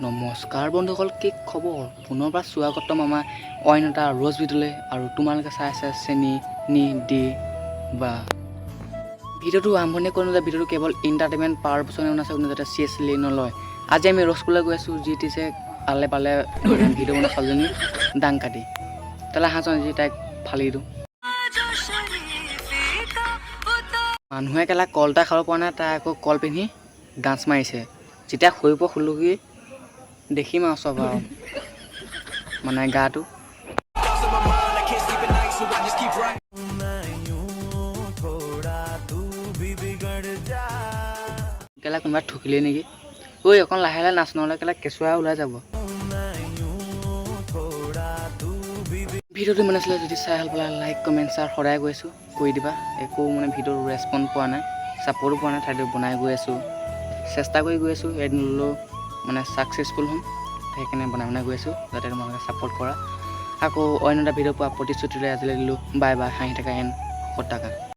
নমস্কাৰ বন্ধুসকল, কি খবৰ? পুনৰ পৰা স্বাগতম আমাৰ অইন এটা ৰ'জ ভিডিঅ'লৈ। আৰু তোমালোকে চাই আছে চেনি নি দি বা ভিডিঅ'টো আৰম্ভণি কৰি নলয়। ভিডিঅ'টো কেৱল এণ্টাৰটেইনমেণ্ট পাৰপাছৰ আছে, কোনো যাতে চিৰিয়াছলি নলয়। আজি আমি ৰ'জলৈ গৈ আছোঁ, যি দিছে আলে পালে ভিডিঅ' বনোৱা ছোৱালীজনী দাং কাটি তালৈ হাঁহজন যি তাইক ফালি দিওঁ। মানুহে কেলা কল এটা খাব পৰা নাই, তাই আকৌ কল পিন্ধি ডান্স মাৰিছে। যেতিয়া সৰিব খুলুকি দেখিম আৰু চব আৰু মানে গাটো কেলা কোনোবা ঠুকিলে নেকি? ঐ অকণ লাহে লাহে নাচ, নহ'লে কেলা কেঁচুৱা ওলাই যাব। ভিডিঅ'টো মানে আছিলে, যদি চাই ভাল পালে লাইক কমেণ্ট শ্বেয়াৰ সদায় গৈ আছোঁ কৰি দিবা। একো মানে ভিডিঅ'ৰ ৰেচপন্স পোৱা নাই, ছাপৰ্টো পোৱা নাই। ঠাইটো বনাই গৈ আছোঁ, চেষ্টা কৰি গৈ আছোঁ। এদিন হ'লেও মানে ছাকচেছফুল হ'ম, সেইকাৰণে বনাই গৈ আছোঁ, যাতে তোমালোকে ছাপৰ্ট কৰা। আকৌ অন্য এটা ভিডিঅ' পোৱা প্ৰতিশ্ৰুতিৰে আজিলৈ দিলোঁ। বাই বাই, হাঁহি থকা এন 70 টকা।